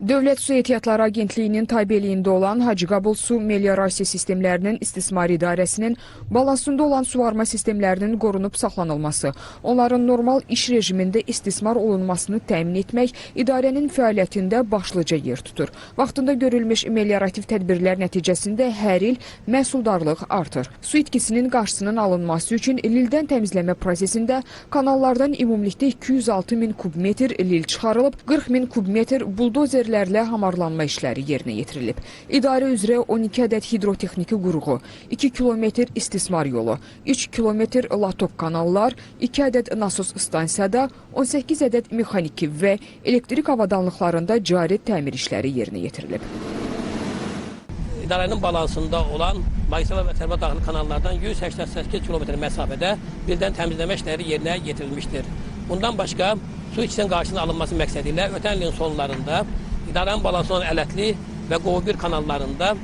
Dövlət Su Ehtiyatları Agentliyinin tabeliyində olan Hacıqabul Su Meliorasiya Sistemlərinin İstismar İdarəsinin balansında olan suvarma sistemlərinin qorunub saxlanılması, onların normal iş rejimində istismar olunmasını təmin etmək idarənin fəaliyyətində başlıca yer tutur. Vaxtında görülmüş meliorativ tədbirlər nəticəsində hər il məhsuldarlıq artır. Su itkisinin qarşısının alınması üçün lildən təmizləmə prosesində kanallardan ümumilikdə 206 min kubmetr lil çıxarılıb, 40 min kubmetr buldozerlərlə hamarlanma işləri yerinə yetirilib. İdarə üzrə 12 ədəd hidrotexniki qurğu, 2 kilometr istismar yolu, 3 kilometr latok kanallar, 2 ədəd nasos stansiyada, 18 ədəd mexaniki və elektrik avadanlıqlarında cari təmir işləri yerinə yetirilib. İdarənin balansında olan magistral və tərmal daxili kanallardan 188 kilometr məsafədə birdən təmizləmə işləri yerinə yetirilmişdir. Bundan başqa su itkisinin qarşısının alınması məqsədi ilə ötən ilin sonlarında idarənin balansında olan Ələtli və Qovbir kanallarında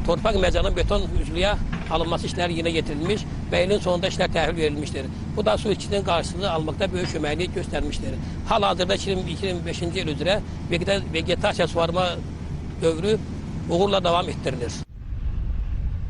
torpaq məcalın beton üzlüyə alınması işləri yerinə yetirilmiş və ilin sonunda işlər təhvil verilmişdir. Bu da su itkisinin qarşısını almaqda böyük köməklik göstərmişdir. Hal-hazırda 2025-ci il üzrə vegetasiya suvarma dövrü uğurla davam etdirilir.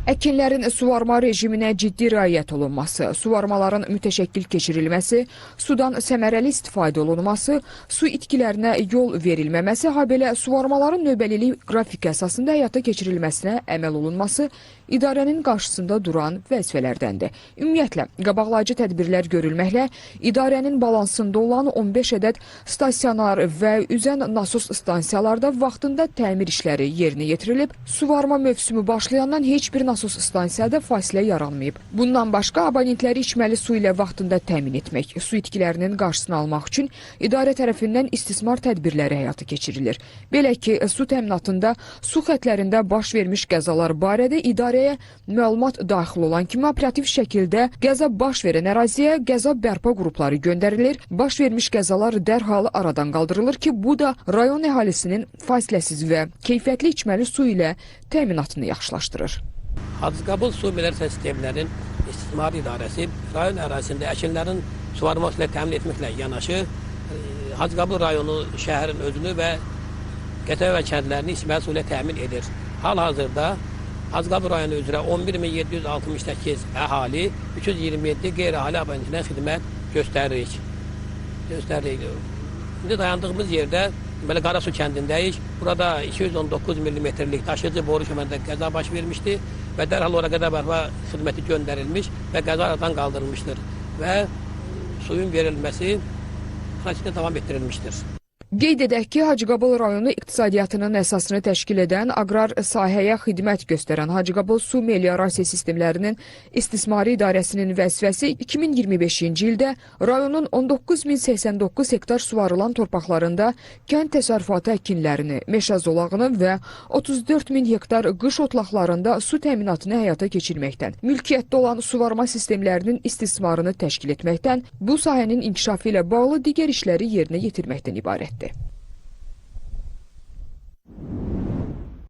Əkinlərin suvarma rejiminə ciddi riayət olunması, suvarmaların mütəşəkkil keçirilməsi, sudan səmərəli istifadə olunması, su itkilərinə yol verilməməsi, habelə suvarmaların növbəlilik qrafik əsasında həyata keçirilməsinə əməl olunması idarənin qarşısında duran vəzifələrdəndir. Ümumiyyətlə, qabaqlayıcı tədbirlər görülməklə idarənin balansında olan 15 ədəd stasionar və üzən nasos stansiyalarda vaxtında təmir işləri yerinə yetirilib, suvarma mövsümü başlayandan heç bir nasos stansiyada fasilə yaranmayıb. Bundan başqa abonentləri içməli su ilə vaxtında təmin etmək, su itkilərinin qarşısını almaq üçün idarə tərəfindən istismar tədbirləri həyata keçirilir. Belə ki, su təminatında su xətlərində baş vermiş qəzalar barədə idarəyə məlumat daxil olan kimi operativ şəkildə qəza baş verən əraziyə qəza bərpa qrupları göndərilir, baş vermiş qəzalar dərhal aradan qaldırılır ki, bu da rayon əhalisinin fasiləsiz və keyfiyyətli içməli su ilə təminatını yaxşılaşdırır. Hacıqabul Su Meliorasiya Sistemlərinin İstismar İdarəsi rayon ərazisində əkinlərin suvarma ilə təmin etməklə yanaşı, Hacıqabul rayonu şəhərin özünü və qəsəbə və kəndlərini içməli su ilə təmin edir. Hal-hazırda Hacıqabul rayonu üzrə 11.768 əhali, 327 qeyri-əhali abonentinə xidmət göstəririk. İndi dayandığımız yerdə belə Qarasu kəndindəyik. Burada 219 mm-lik daşıyıcı boru kömərində qəza baş vermişdi və dərhal ora qəza bərpa xidməti göndərilmiş və qəza aradan qaldırılmışdır və suyun verilməsi prosesində davam etdirilmişdir. Qeyd edək ki, Hacıqabul rayonu iqtisadiyyatının əsasını təşkil edən, aqrar sahəyə xidmət göstərən Hacıqabul Su Meliorasiya Sistemlərinin İstismarı İdarəsinin vəzifəsi 2025-ci ildə rayonun 19.089 hektar suvarılan torpaqlarında kənd təsərrüfatı əkinlərini, meşə zolağını və 34.000 hektar qış otlaqlarında su təminatını həyata keçirməkdən, mülkiyyətdə olan suvarma sistemlərinin istismarını təşkil etməkdən, bu sahənin inkişafı ilə bağlı digər işləri yerinə yetirməkdən ibarətdir.